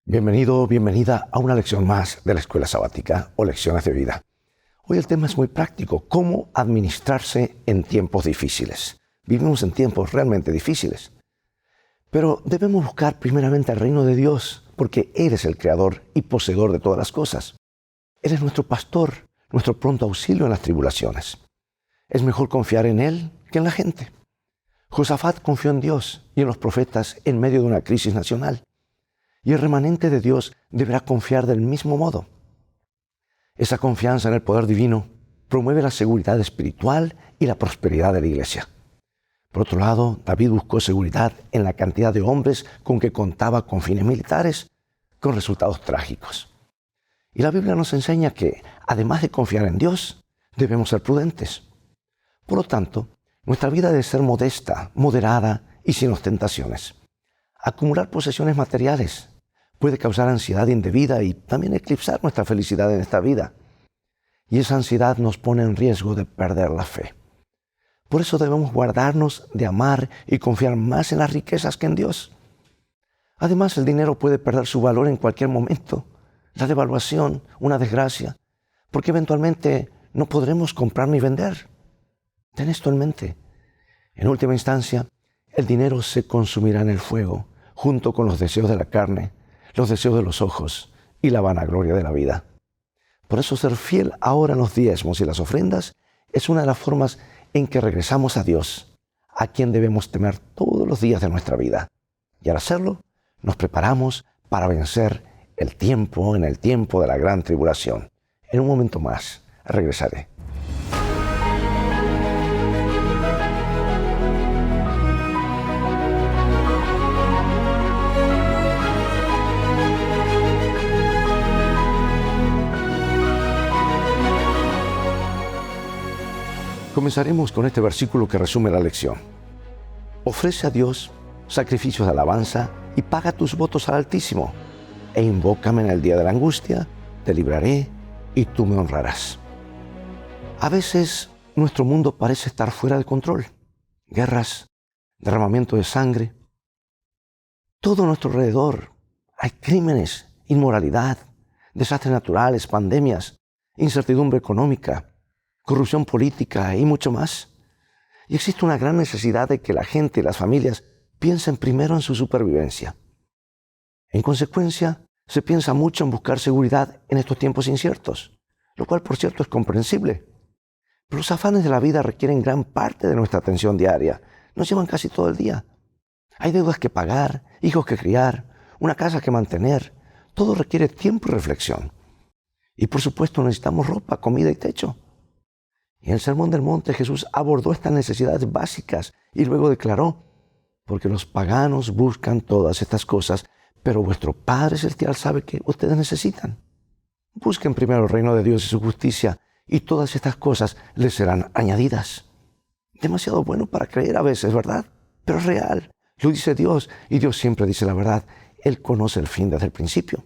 Bienvenido, bienvenida a una lección más de la Escuela Sabática o Lecciones de Vida. Hoy el tema es muy práctico, cómo administrarse en tiempos difíciles. Vivimos en tiempos realmente difíciles, pero debemos buscar primeramente el reino de Dios, porque Él es el creador y poseedor de todas las cosas. Él es nuestro pastor, nuestro pronto auxilio en las tribulaciones. Es mejor confiar en Él que en la gente. Josafat confió en Dios y en los profetas en medio de una crisis nacional. Y el remanente de Dios deberá confiar del mismo modo. Esa confianza en el poder divino promueve la seguridad espiritual y la prosperidad de la iglesia. Por otro lado, David buscó seguridad en la cantidad de hombres con que contaba con fines militares, con resultados trágicos. Y la Biblia nos enseña que, además de confiar en Dios, debemos ser prudentes. Por lo tanto, nuestra vida debe ser modesta, moderada y sin ostentaciones. Acumular posesiones materiales puede causar ansiedad indebida y también eclipsar nuestra felicidad en esta vida. Y esa ansiedad nos pone en riesgo de perder la fe. Por eso debemos guardarnos de amar y confiar más en las riquezas que en Dios. Además, el dinero puede perder su valor en cualquier momento. La devaluación, una desgracia, porque eventualmente no podremos comprar ni vender. Ten esto en mente. En última instancia, el dinero se consumirá en el fuego, junto con los deseos de la carne, los deseos de los ojos y la vanagloria de la vida. Por eso ser fiel ahora en los diezmos y las ofrendas es una de las formas en que regresamos a Dios, a quien debemos temer todos los días de nuestra vida. Y al hacerlo, nos preparamos para vencer el tiempo de la gran tribulación. En un momento más, regresaré. Comenzaremos con este versículo que resume la lección. Ofrece a Dios sacrificios de alabanza y paga tus votos al Altísimo, e invócame en el día de la angustia, te libraré y tú me honrarás. A veces nuestro mundo parece estar fuera de control. Guerras, derramamiento de sangre. Todo a nuestro alrededor hay crímenes, inmoralidad, desastres naturales, pandemias, incertidumbre económica, corrupción política y mucho más. Y existe una gran necesidad de que la gente y las familias piensen primero en su supervivencia. En consecuencia, se piensa mucho en buscar seguridad en estos tiempos inciertos, lo cual, por cierto, es comprensible. Pero los afanes de la vida requieren gran parte de nuestra atención diaria. Nos llevan casi todo el día. Hay deudas que pagar, hijos que criar, una casa que mantener. Todo requiere tiempo y reflexión. Y por supuesto necesitamos ropa, comida y techo. Y en el Sermón del Monte Jesús abordó estas necesidades básicas y luego declaró: porque los paganos buscan todas estas cosas, pero vuestro Padre Celestial sabe que ustedes necesitan. Busquen primero el reino de Dios y su justicia, y todas estas cosas les serán añadidas. Demasiado bueno para creer a veces, ¿verdad? Pero es real. Lo dice Dios, y Dios siempre dice la verdad. Él conoce el fin desde el principio.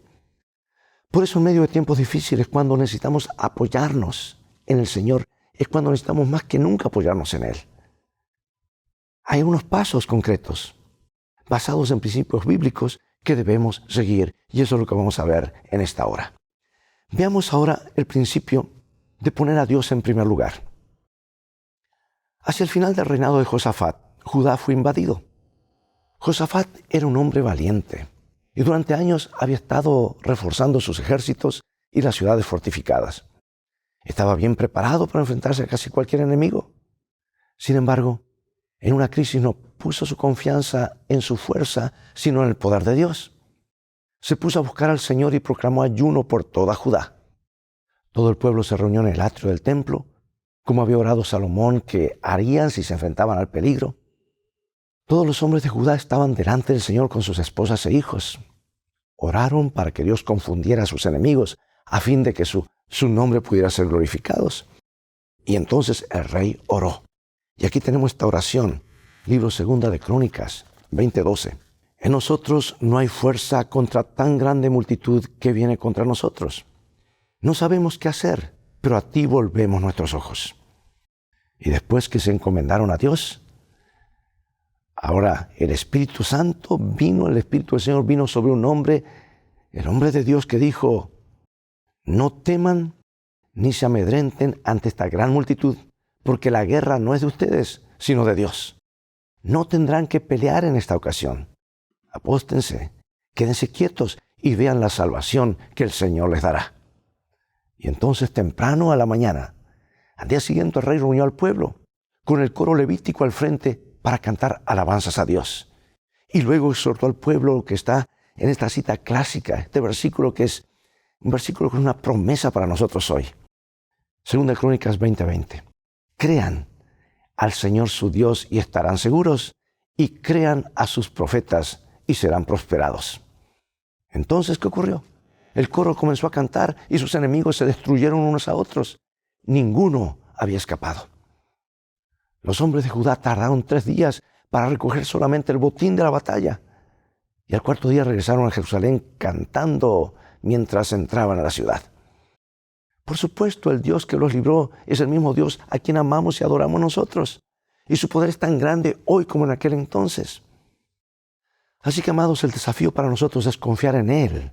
Por eso en medio de tiempos difíciles, cuando necesitamos apoyarnos en el Señor, es cuando necesitamos más que nunca apoyarnos en Él. Hay unos pasos concretos, basados en principios bíblicos, que debemos seguir, y eso es lo que vamos a ver en esta hora. Veamos ahora el principio de poner a Dios en primer lugar. Hacia el final del reinado de Josafat, Judá fue invadido. Josafat era un hombre valiente, y durante años había estado reforzando sus ejércitos y las ciudades fortificadas. Estaba bien preparado para enfrentarse a casi cualquier enemigo. Sin embargo, en una crisis no puso su confianza en su fuerza, sino en el poder de Dios. Se puso a buscar al Señor y proclamó ayuno por toda Judá. Todo el pueblo se reunió en el atrio del templo, como había orado Salomón que harían si se enfrentaban al peligro. Todos los hombres de Judá estaban delante del Señor con sus esposas e hijos. Oraron para que Dios confundiera a sus enemigos, a fin de que su nombre pudiera ser glorificado. Y entonces el rey oró. Y aquí tenemos esta oración, libro 2 de Crónicas, 20:12. En nosotros no hay fuerza contra tan grande multitud que viene contra nosotros. No sabemos qué hacer, pero a ti volvemos nuestros ojos. Y después que se encomendaron a Dios, ahora el Espíritu del Señor vino sobre un hombre El hombre de Dios que dijo, no teman ni se amedrenten ante esta gran multitud, porque la guerra no es de ustedes, sino de Dios. No tendrán que pelear en esta ocasión. Apóstense, quédense quietos y vean la salvación que el Señor les dará. Y entonces temprano a la mañana, al día siguiente el rey reunió al pueblo, con el coro levítico al frente para cantar alabanzas a Dios. Y luego exhortó al pueblo que está en esta cita clásica, este versículo que es un versículo con una promesa para nosotros hoy. Segunda de Crónicas 20:20. Crean al Señor su Dios y estarán seguros, y crean a sus profetas y serán prosperados. Entonces, ¿qué ocurrió? El coro comenzó a cantar y sus enemigos se destruyeron unos a otros. Ninguno había escapado. Los hombres de Judá tardaron 3 días para recoger solamente el botín de la batalla. Y al 4.º día regresaron a Jerusalén cantando mientras entraban a la ciudad. Por supuesto, el Dios que los libró es el mismo Dios a quien amamos y adoramos nosotros. Y su poder es tan grande hoy como en aquel entonces. Así que, amados, el desafío para nosotros es confiar en Él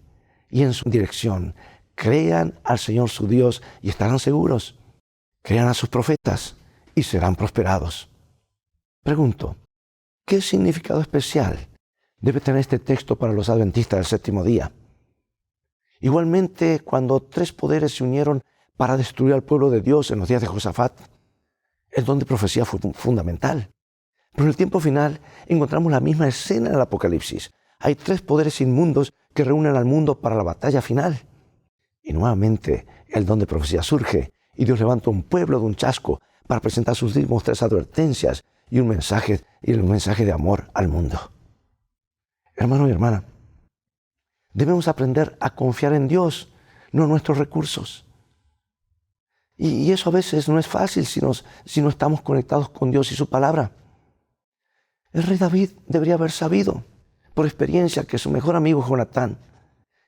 y en su dirección. Crean al Señor su Dios y estarán seguros. Crean a sus profetas y serán prosperados. Pregunto, ¿qué significado especial debe tener este texto para los adventistas del séptimo día? Igualmente, cuando 3 poderes se unieron para destruir al pueblo de Dios en los días de Josafat, el don de profecía fue fundamental. Pero en el tiempo final encontramos la misma escena en el Apocalipsis. Hay 3 poderes inmundos que reúnen al mundo para la batalla final. Y nuevamente el don de profecía surge y Dios levanta un pueblo de un chasco para presentar sus mismos 3 advertencias y un mensaje de amor al mundo. Hermano y hermana, debemos aprender a confiar en Dios, no en nuestros recursos. Y eso a veces no es fácil si no estamos conectados con Dios y su palabra. El rey David debería haber sabido, por experiencia, que su mejor amigo Jonatán,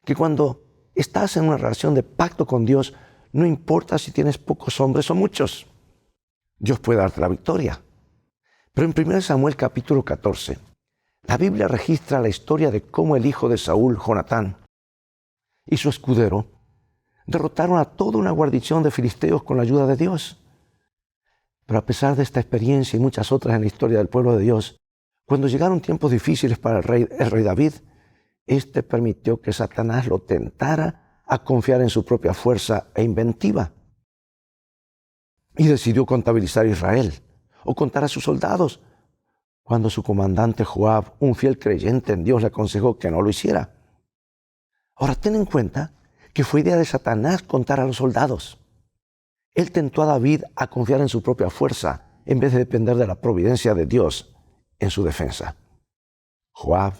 que cuando estás en una relación de pacto con Dios, no importa si tienes pocos hombres o muchos, Dios puede darte la victoria. Pero en 1 Samuel capítulo 14, la Biblia registra la historia de cómo el hijo de Saúl, Jonatán, y su escudero derrotaron a toda una guarnición de filisteos con la ayuda de Dios. Pero a pesar de esta experiencia y muchas otras en la historia del pueblo de Dios, cuando llegaron tiempos difíciles para el rey David, éste permitió que Satanás lo tentara a confiar en su propia fuerza e inventiva. Y decidió contabilizar a Israel o contar a sus soldados, cuando su comandante Joab, un fiel creyente en Dios, le aconsejó que no lo hiciera. Ahora, ten en cuenta que fue idea de Satanás contar a los soldados. Él tentó a David a confiar en su propia fuerza en vez de depender de la providencia de Dios en su defensa. Joab,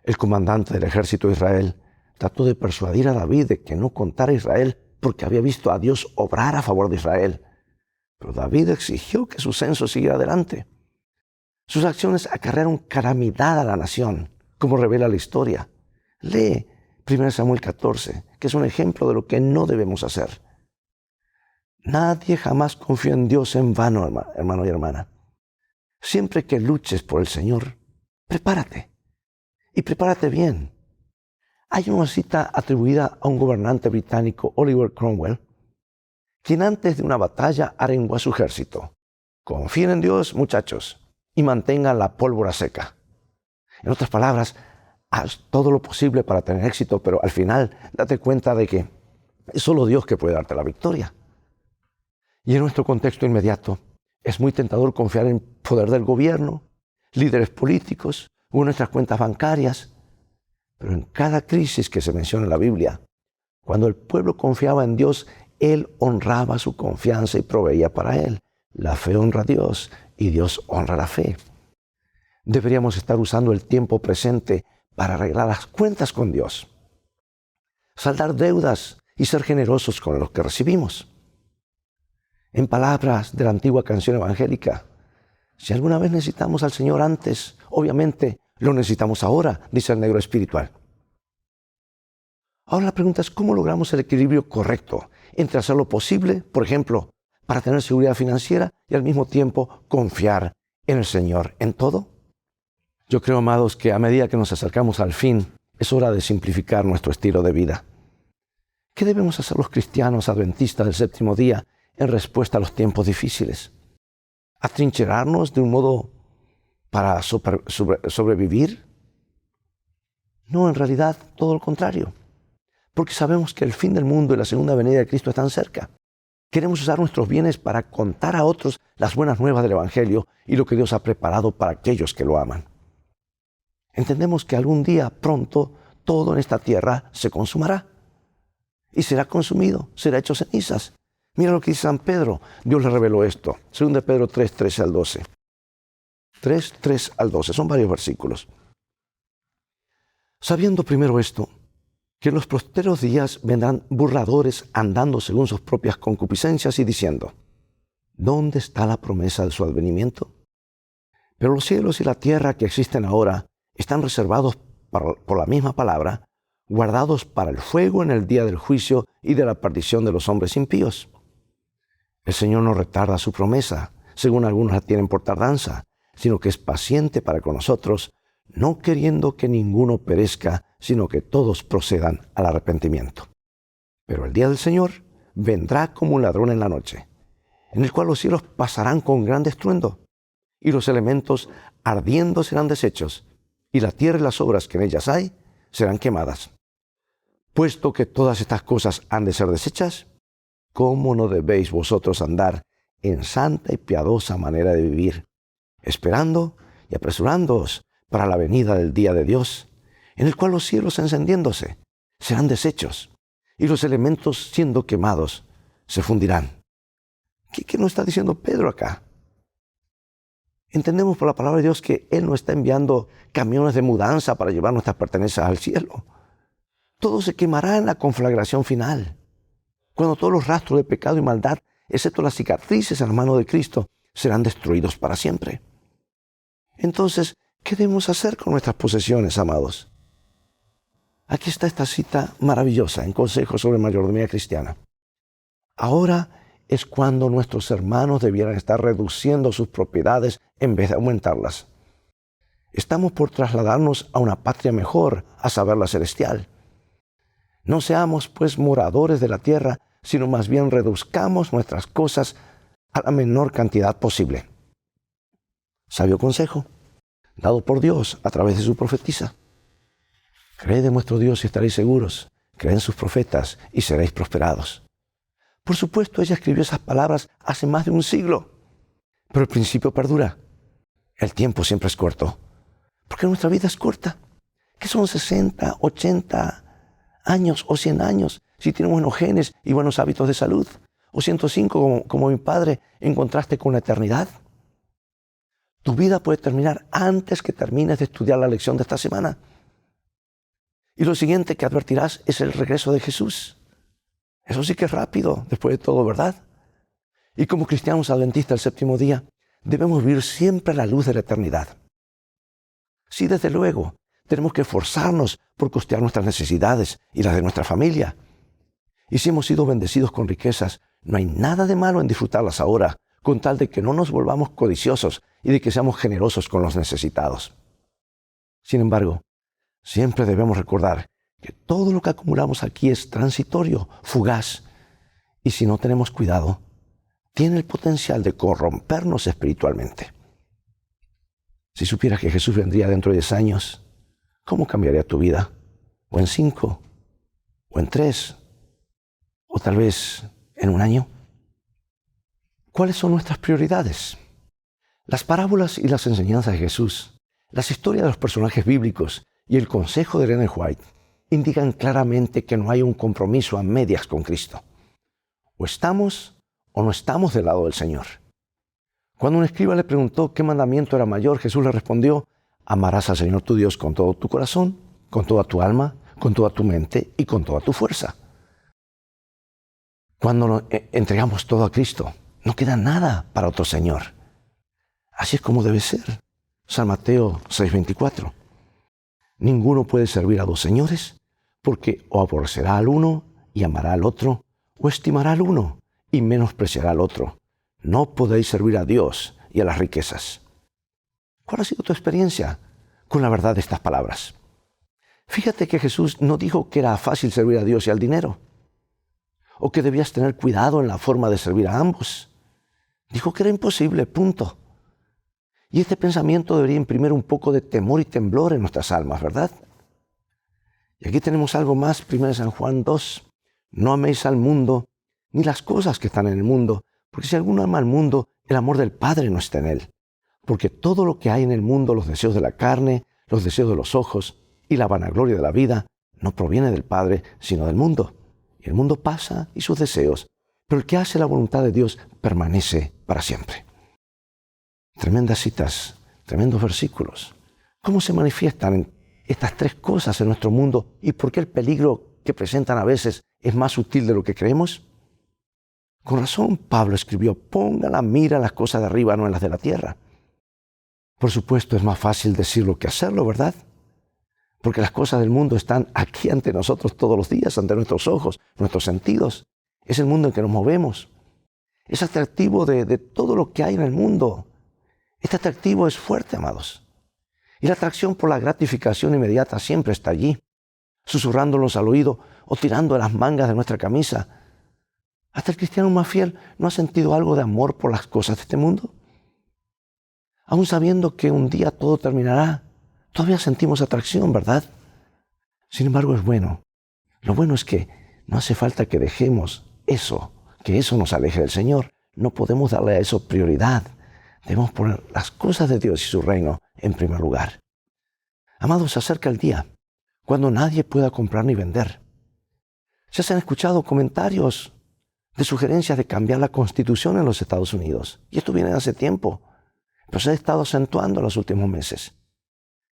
el comandante del ejército de Israel, trató de persuadir a David de que no contara a Israel porque había visto a Dios obrar a favor de Israel. Pero David exigió que su censo siguiera adelante. Sus acciones acarrearon calamidad a la nación, como revela la historia. Lee 1 Samuel 14, que es un ejemplo de lo que no debemos hacer. Nadie jamás confía en Dios en vano, hermano y hermana. Siempre que luches por el Señor, prepárate. Y prepárate bien. Hay una cita atribuida a un gobernante británico, Oliver Cromwell, quien antes de una batalla arengó a su ejército: confíen en Dios, muchachos, y mantengan la pólvora seca. En otras palabras, haz todo lo posible para tener éxito, pero al final date cuenta de que es solo Dios que puede darte la victoria. Y en nuestro contexto inmediato, es muy tentador confiar en el poder del gobierno, líderes políticos o en nuestras cuentas bancarias. Pero en cada crisis que se menciona en la Biblia, cuando el pueblo confiaba en Dios, Él honraba su confianza y proveía para Él. La fe honra a Dios y Dios honra la fe. Deberíamos estar usando el tiempo presente para arreglar las cuentas con Dios, saldar deudas y ser generosos con lo que recibimos. En palabras de la antigua canción evangélica, si alguna vez necesitamos al Señor antes, obviamente lo necesitamos ahora, dice el negro espiritual. Ahora la pregunta es, ¿cómo logramos el equilibrio correcto entre hacer lo posible, por ejemplo, para tener seguridad financiera y al mismo tiempo confiar en el Señor en todo? Yo creo, amados, que a medida que nos acercamos al fin Es hora de simplificar nuestro estilo de vida. ¿Qué debemos hacer los cristianos adventistas del séptimo día en respuesta a los tiempos difíciles? ¿Atrincherarnos de un modo para sobrevivir? No, en realidad todo lo contrario. Porque sabemos que el fin del mundo y la segunda venida de Cristo están cerca. Queremos usar nuestros bienes para contar a otros las buenas nuevas del Evangelio y lo que Dios ha preparado para aquellos que lo aman. Entendemos que algún día pronto todo en esta tierra se consumará. Y será consumido, será hecho cenizas. Mira lo que dice San Pedro. Dios le reveló esto. 2 Pedro 3, 13 al 12. 3, 3 al 12. Son varios versículos. Sabiendo primero esto, que en los posteros días vendrán burladores andando según sus propias concupiscencias y diciendo, ¿dónde está la promesa de su advenimiento? Pero los cielos y la tierra que existen ahora están reservados por la misma palabra, guardados para el fuego en el día del juicio y de la perdición de los hombres impíos. El Señor no retarda su promesa, según algunos la tienen por tardanza, sino que es paciente para con nosotros, no queriendo que ninguno perezca, sino que todos procedan al arrepentimiento. Pero el día del Señor vendrá como un ladrón en la noche, en el cual los cielos pasarán con gran estruendo, y los elementos ardiendo serán deshechos, y la tierra y las obras que en ellas hay serán quemadas. Puesto que todas estas cosas han de ser deshechas, ¿cómo no debéis vosotros andar en santa y piadosa manera de vivir, esperando y apresurándoos para la venida del día de Dios, en el cual los cielos encendiéndose serán deshechos, y los elementos siendo quemados se fundirán? ¿Qué nos está diciendo Pedro acá? Entendemos por la palabra de Dios que Él no está enviando camiones de mudanza para llevar nuestras pertenencias al cielo. Todo se quemará en la conflagración final, cuando todos los rastros de pecado y maldad, excepto las cicatrices en la mano de Cristo, serán destruidos para siempre. Entonces, ¿qué debemos hacer con nuestras posesiones, amados? Aquí está esta cita maravillosa en Consejos sobre Mayordomía Cristiana. Ahora es cuando nuestros hermanos debieran estar reduciendo sus propiedades en vez de aumentarlas. Estamos por trasladarnos a una patria mejor, a saber, la celestial. No seamos, pues, moradores de la tierra, sino más bien reduzcamos nuestras cosas a la menor cantidad posible. Sabio consejo, dado por Dios a través de su profetisa. Creed en vuestro Dios y estaréis seguros. Creed en sus profetas y seréis prosperados. Por supuesto, ella escribió esas palabras hace más de un siglo, pero el principio perdura. El tiempo siempre es corto, porque nuestra vida es corta. ¿Qué son 60, 80 años o 100 años si tienes buenos genes y buenos hábitos de salud? ¿O 105 como mi padre en contraste con la eternidad? Tu vida puede terminar antes que termines de estudiar la lección de esta semana. Y lo siguiente que advertirás es el regreso de Jesús. Eso sí que es rápido, después de todo, ¿verdad? Y como cristianos adventistas del séptimo día, debemos vivir siempre a la luz de la eternidad. Sí, desde luego, tenemos que esforzarnos por costear nuestras necesidades y las de nuestra familia. Y si hemos sido bendecidos con riquezas, no hay nada de malo en disfrutarlas ahora, con tal de que no nos volvamos codiciosos y de que seamos generosos con los necesitados. Sin embargo, siempre debemos recordar que todo lo que acumulamos aquí es transitorio, fugaz, y si no tenemos cuidado, tiene el potencial de corrompernos espiritualmente. Si supieras que Jesús vendría dentro de 10 años, ¿cómo cambiaría tu vida? ¿O en 5? ¿O en 3? ¿O tal vez en 1 año? ¿Cuáles son nuestras prioridades? Las parábolas y las enseñanzas de Jesús, las historias de los personajes bíblicos y el consejo de Ellen White indican claramente que no hay un compromiso a medias con Cristo. O estamos o no estamos del lado del Señor. Cuando un escriba le preguntó qué mandamiento era mayor, Jesús le respondió: amarás al Señor tu Dios con todo tu corazón, con toda tu alma, con toda tu mente y con toda tu fuerza. Cuando entregamos todo a Cristo, no queda nada para otro Señor. Así es como debe ser. San Mateo 6:24. Ninguno puede servir a 2 señores, porque o aborrecerá al uno y amará al otro, o estimará al uno y menospreciará al otro. No podéis servir a Dios y a las riquezas. ¿Cuál ha sido tu experiencia con la verdad de estas palabras? Fíjate que Jesús no dijo que era fácil servir a Dios y al dinero, o que debías tener cuidado en la forma de servir a ambos. Dijo que era imposible, punto. Y este pensamiento debería imprimir un poco de temor y temblor en nuestras almas, ¿verdad? Y aquí tenemos algo más, 1 San Juan 2. No améis al mundo, ni las cosas que están en el mundo, porque si alguno ama al mundo, el amor del Padre no está en él. Porque todo lo que hay en el mundo, los deseos de la carne, los deseos de los ojos y la vanagloria de la vida, no proviene del Padre, sino del mundo. Y el mundo pasa y sus deseos, pero el que hace la voluntad de Dios permanece para siempre. Tremendas citas, tremendos versículos. ¿Cómo se manifiestan estas tres cosas en nuestro mundo y por qué el peligro que presentan a veces es más sutil de lo que creemos? Con razón Pablo escribió: ponga la mira en las cosas de arriba, no en las de la tierra. Por supuesto es más fácil decirlo que hacerlo, ¿verdad? Porque las cosas del mundo están aquí ante nosotros todos los días, ante nuestros ojos, nuestros sentidos. Es el mundo en que nos movemos. Es atractivo de todo lo que hay en el mundo. Este atractivo es fuerte, amados. Y la atracción por la gratificación inmediata siempre está allí, susurrándonos al oído o tirando de las mangas de nuestra camisa. ¿Hasta el cristiano más fiel no ha sentido algo de amor por las cosas de este mundo? Aún sabiendo que un día todo terminará, todavía sentimos atracción, ¿verdad? Sin embargo, es bueno. Lo bueno es que no hace falta que dejemos eso, que eso nos aleje del Señor. No podemos darle a eso prioridad. Debemos poner las cosas de Dios y su reino en primer lugar. Amados, se acerca el día cuando nadie pueda comprar ni vender. Se han escuchado comentarios de sugerencias de cambiar la Constitución en los Estados Unidos. Y esto viene de hace tiempo, pero se ha estado acentuando en los últimos meses.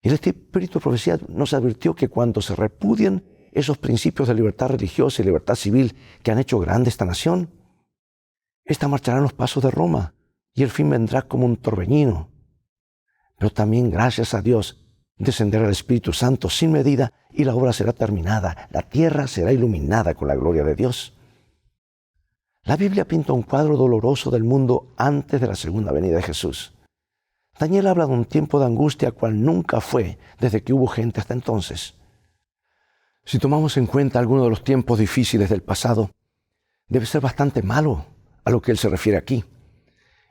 Y el Espíritu de Profecía nos advirtió que cuando se repudien esos principios de libertad religiosa y libertad civil que han hecho grande esta nación, esta marchará en los pasos de Roma y el fin vendrá como un torbellino. Pero también, gracias a Dios, descenderá el Espíritu Santo sin medida y la obra será terminada. La tierra será iluminada con la gloria de Dios. La Biblia pinta un cuadro doloroso del mundo antes de la segunda venida de Jesús. Daniel habla de un tiempo de angustia cual nunca fue desde que hubo gente hasta entonces. Si tomamos en cuenta algunos de los tiempos difíciles del pasado, debe ser bastante malo a lo que él se refiere aquí.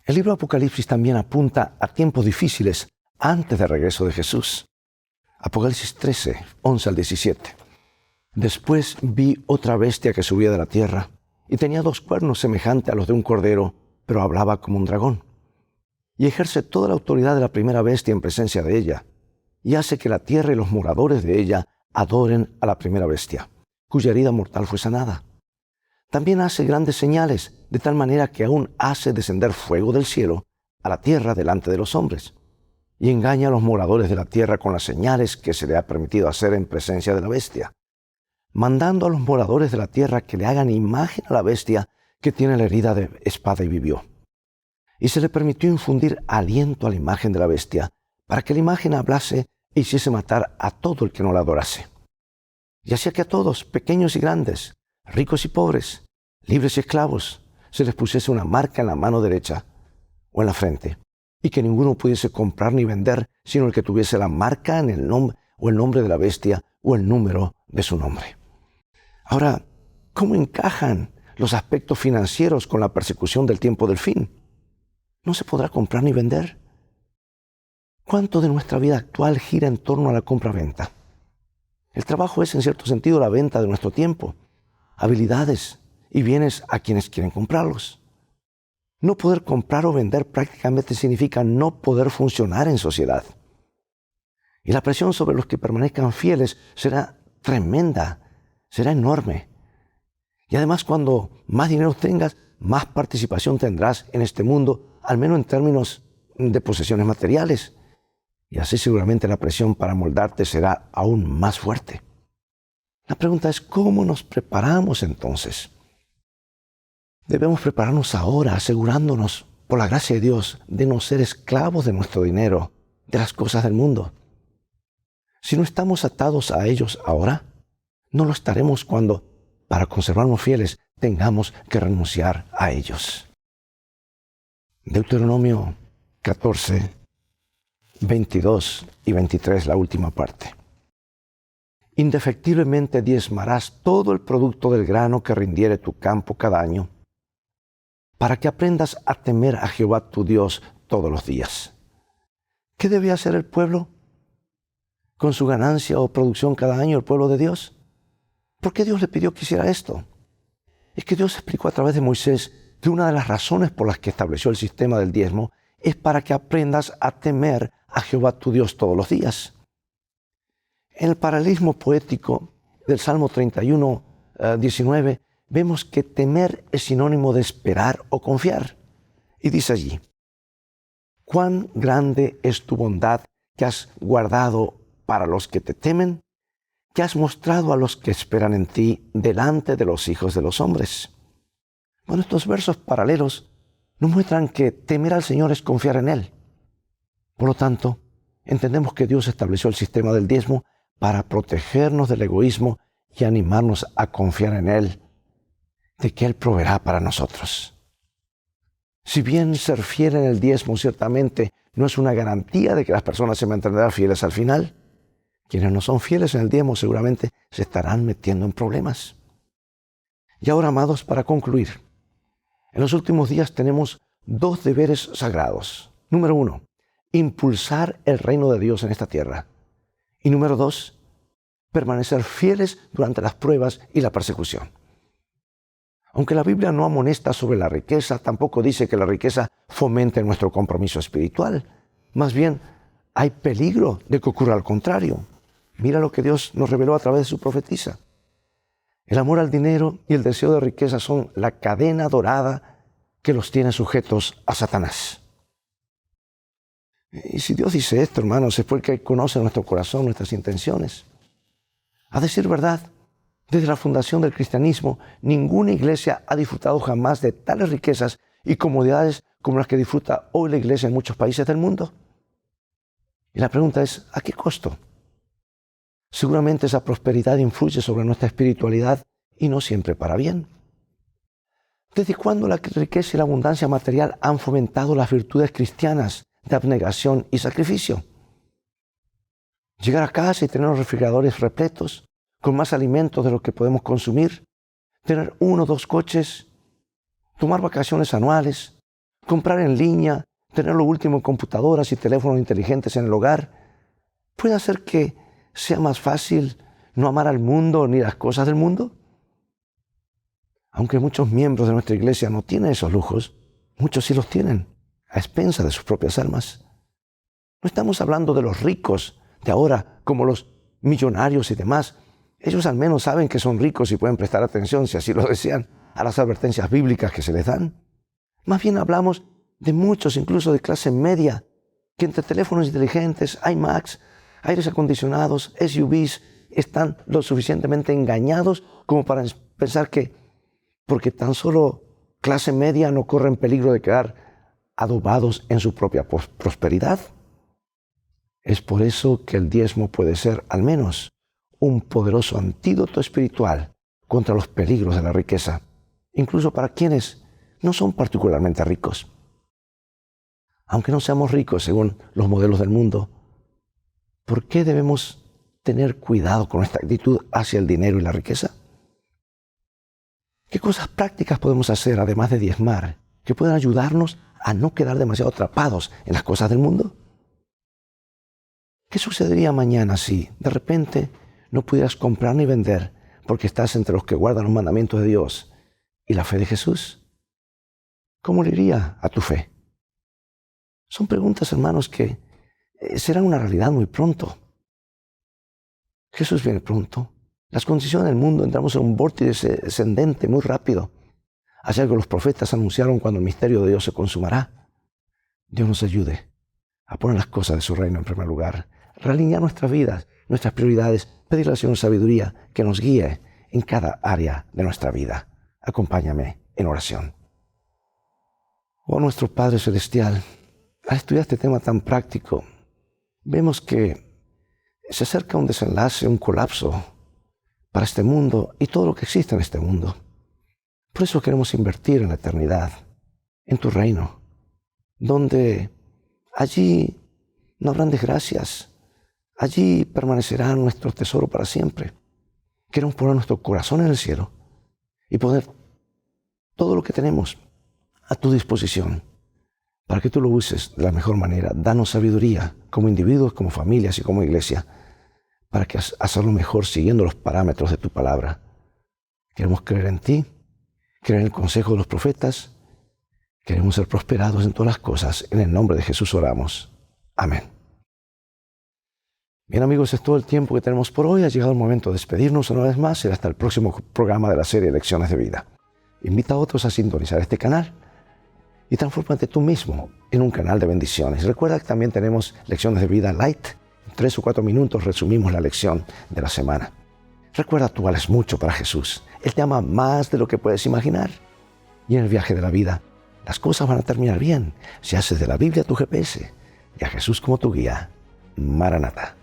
El libro de Apocalipsis también apunta a tiempos difíciles antes del regreso de Jesús. Apocalipsis 13, 11 al 17. Después vi otra bestia que subía de la tierra y tenía 2 cuernos semejantes a los de un cordero, pero hablaba como un dragón. Y ejerce toda la autoridad de la primera bestia en presencia de ella, y hace que la tierra y los moradores de ella adoren a la primera bestia, cuya herida mortal fue sanada. También hace grandes señales, de tal manera que aún hace descender fuego del cielo a la tierra delante de los hombres, y engaña a los moradores de la tierra con las señales que se le ha permitido hacer en presencia de la bestia, mandando a los moradores de la tierra que le hagan imagen a la bestia que tiene la herida de espada y vivió. Y se le permitió infundir aliento a la imagen de la bestia, para que la imagen hablase e hiciese matar a todo el que no la adorase. Y hacía que a todos, pequeños y grandes, ricos y pobres, libres y esclavos, se les pusiese una marca en la mano derecha o en la frente, y que ninguno pudiese comprar ni vender, sino el que tuviese la marca en el nombre o el nombre de la bestia o el número de su nombre. Ahora, ¿cómo encajan los aspectos financieros con la persecución del tiempo del fin? No se podrá comprar ni vender. ¿Cuánto de nuestra vida actual gira en torno a la compra-venta? El trabajo es, en cierto sentido, la venta de nuestro tiempo, habilidades y bienes a quienes quieren comprarlos. No poder comprar o vender prácticamente significa no poder funcionar en sociedad. Y la presión sobre los que permanezcan fieles será tremenda, será enorme. Y además, cuando más dinero tengas, más participación tendrás en este mundo, al menos en términos de posesiones materiales. Y así seguramente la presión para moldarte será aún más fuerte. La pregunta es, ¿cómo nos preparamos entonces? Debemos prepararnos ahora, asegurándonos, por la gracia de Dios, de no ser esclavos de nuestro dinero, de las cosas del mundo. Si no estamos atados a ellos ahora, no lo estaremos cuando, para conservarnos fieles, tengamos que renunciar a ellos. Deuteronomio 14, 22 y 23, la última parte. indefectiblemente diezmarás todo el producto del grano que rindiere tu campo cada año, para que aprendas a temer a Jehová tu Dios todos los días. ¿Qué debe hacer el pueblo con su ganancia o producción cada año, el pueblo de Dios? ¿Por qué Dios le pidió que hiciera esto? Es que Dios explicó a través de Moisés que una de las razones por las que estableció el sistema del diezmo es para que aprendas a temer a Jehová tu Dios todos los días. En el paralelismo poético del Salmo 31, 19, vemos que temer es sinónimo de esperar o confiar. Y dice allí: cuán grande es tu bondad que has guardado para los que te temen, que has mostrado a los que esperan en ti delante de los hijos de los hombres. Bueno, estos versos paralelos nos muestran que temer al Señor es confiar en Él. Por lo tanto, entendemos que Dios estableció el sistema del diezmo para protegernos del egoísmo y animarnos a confiar en Él, de que Él proveerá para nosotros. Si bien ser fiel en el diezmo ciertamente no es una garantía de que las personas se mantendrán fieles al final, quienes no son fieles en el diezmo seguramente se estarán metiendo en problemas. Y ahora, amados, para concluir, en los últimos días tenemos dos deberes sagrados. Número 1, impulsar el reino de Dios en esta tierra. Y número 2, permanecer fieles durante las pruebas y la persecución. Aunque la Biblia no amonesta sobre la riqueza, tampoco dice que la riqueza fomente nuestro compromiso espiritual. Más bien, hay peligro de que ocurra al contrario. Mira lo que Dios nos reveló a través de su profetisa. El amor al dinero y el deseo de riqueza son la cadena dorada que los tiene sujetos a Satanás. Y si Dios dice esto, hermanos, es porque conoce nuestro corazón, nuestras intenciones. A decir verdad, desde la fundación del cristianismo, ninguna iglesia ha disfrutado jamás de tales riquezas y comodidades como las que disfruta hoy la iglesia en muchos países del mundo. Y la pregunta es, ¿a qué costo? Seguramente esa prosperidad influye sobre nuestra espiritualidad y no siempre para bien. ¿Desde cuándo la riqueza y la abundancia material han fomentado las virtudes cristianas de abnegación y sacrificio? Llegar a casa y tener los refrigeradores repletos, con más alimentos de lo que podemos consumir, tener 1 o 2 coches, tomar vacaciones anuales, comprar en línea, tener lo último en computadoras y teléfonos inteligentes en el hogar, puede hacer que sea más fácil no amar al mundo ni las cosas del mundo. Aunque muchos miembros de nuestra iglesia no tienen esos lujos, muchos sí los tienen, a expensas de sus propias almas. No estamos hablando de los ricos de ahora, como los millonarios y demás. Ellos al menos saben que son ricos y pueden prestar atención, si así lo desean, a las advertencias bíblicas que se les dan. Más bien hablamos de muchos, incluso de clase media, que entre teléfonos inteligentes, iMacs, aires acondicionados, SUVs, están lo suficientemente engañados como para pensar que porque tan solo clase media no corre en peligro de quedar adobados en su propia prosperidad. Es por eso que el diezmo puede ser, al menos, un poderoso antídoto espiritual contra los peligros de la riqueza, incluso para quienes no son particularmente ricos. Aunque no seamos ricos según los modelos del mundo, ¿por qué debemos tener cuidado con nuestra actitud hacia el dinero y la riqueza? ¿Qué cosas prácticas podemos hacer, además de diezmar, que puedan ayudarnos a no quedar demasiado atrapados en las cosas del mundo? ¿Qué sucedería mañana si, de repente, no pudieras comprar ni vender porque estás entre los que guardan los mandamientos de Dios y la fe de Jesús? ¿Cómo le iría a tu fe? Son preguntas, hermanos, que serán una realidad muy pronto. Jesús viene pronto. Las condiciones del mundo, entramos en un vórtice descendente muy rápido, hacia algo que los profetas anunciaron cuando el misterio de Dios se consumará. Dios nos ayude a poner las cosas de su reino en primer lugar, realinear nuestras vidas, nuestras prioridades, pedirle al Señor sabiduría que nos guíe en cada área de nuestra vida. Acompáñame en oración. Oh nuestro Padre Celestial, al estudiar este tema tan práctico, vemos que se acerca un desenlace, un colapso para este mundo y todo lo que existe en este mundo. Por eso queremos invertir en la eternidad, en tu reino, donde allí no habrán desgracias, Allí permanecerá nuestro tesoro para siempre. Queremos poner nuestro corazón en el cielo y poner todo lo que tenemos a tu disposición para que tú lo uses de la mejor manera. Danos sabiduría como individuos, como familias y como iglesia para que hacerlo mejor siguiendo los parámetros de tu palabra. Queremos creer en ti, creer en el consejo de los profetas. Queremos ser prosperados en todas las cosas. En el nombre de Jesús oramos. Amén. Bien, amigos, es todo el tiempo que tenemos por hoy. Ha llegado el momento de despedirnos una vez más. Será hasta el próximo programa de la serie Lecciones de Vida. Invita a otros a sintonizar este canal y transfórmate tú mismo en un canal de bendiciones. Recuerda que también tenemos Lecciones de Vida Light. En 3 o 4 minutos resumimos la lección de la semana. Recuerda, tú vales mucho para Jesús. Él te ama más de lo que puedes imaginar. Y en el viaje de la vida, las cosas van a terminar bien si haces de la Biblia tu GPS y a Jesús como tu guía. Maranata.